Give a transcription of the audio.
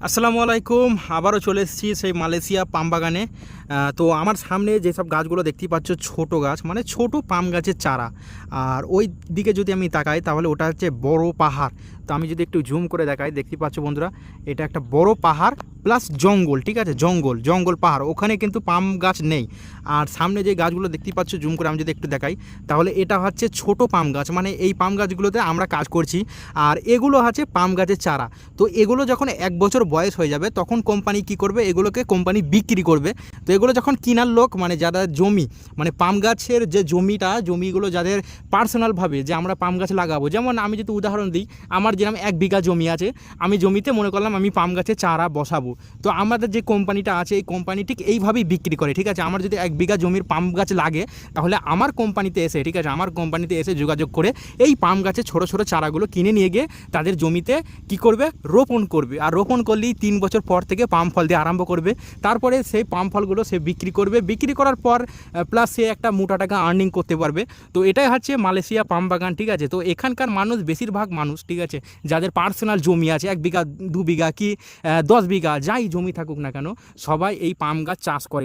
আসসালামু আলাইকুম। আবারও চলে এসেছি সেই মালয়েশিয়া পাম বাগানে। তো আমার সামনে যেসব গাছগুলো দেখতেই পাচ্ছ ছোট গাছ, মানে ছোট পাম গাছের চারা। আর ওই দিকে যদি আমি তাকাই তাহলে ওটা হচ্ছে বড় পাহাড়। তো আমি যদি একটু জুম করে দেখাই, দেখতে পাচ্ছ বন্ধুরা, এটা একটা বড় পাহাড় প্লাস জঙ্গল, ঠিক আছে, জঙ্গল জঙ্গল পাহাড়, ওখানে কিন্তু পাম গাছ নেই। আর সামনে যে গাছগুলো দেখতেই পাচ্ছ, জুম করে আমি যদি একটু দেখাই তাহলে এটা হচ্ছে ছোট পাম গাছ, মানে এই পাম গাছগুলোতে আমরা কাজ করছি। আর এগুলো হচ্ছে পাম গাছের চারা। তো এগুলো যখন 1 বছর বয়স হয়ে যাবে তখন কোম্পানি কি করবে, এগুলোকে কোম্পানি বিক্রি করবে। তো এগুলো যখন কেনার লোক, মানে যারা জমি, মানে পাম গাছের যে জমিগুলো যাদের পার্সোনালভাবে যে আমরা পাম গাছ লাগাবো, যেমন আমি যদি উদাহরণ দিই, আমার যেরকম 1 বিঘা জমি আছে, আমি জমিতে মনে করলাম আমি পাম গাছের চারা বসাবো। তো আমাদের যে কোম্পানিটা আছে এই কোম্পানি ঠিক এইভাবেই বিক্রি করে, ঠিক আছে। আমার যদি 1 বিঘা জমির পাম গাছ লাগে তাহলে আমার কোম্পানিতে এসে, ঠিক আছে, আমার কোম্পানিতে এসে যোগাযোগ করে এই পাম গাছের ছোটো ছোটো চারাগুলো কিনে নিয়ে গিয়ে তাদের জমিতে কি করবে, রোপণ করবে। আর রোপণ করলেই 3 বছর পর থেকে পাম ফল দিয়ে আরম্ভ করবে। তারপরে সেই পাম ফলগুলো সে বিক্রি করবে, বিক্রি করার পর প্লাস সে একটা মোটা টাকা আর্নিং করতে পারবে। তো এটাই হচ্ছে মালয়েশিয়া পাম বাগান, ঠিক আছে। তো এখানকার মানুষ, বেশিরভাগ মানুষ, ঠিক আছে, যাদের পার্সোনাল জমি আছে 1 বিঘা 2 বিঘা কি 10 বিঘা যাই জমি থাকুক না কেন, সবাই এই পাম গাছ চাষ করে।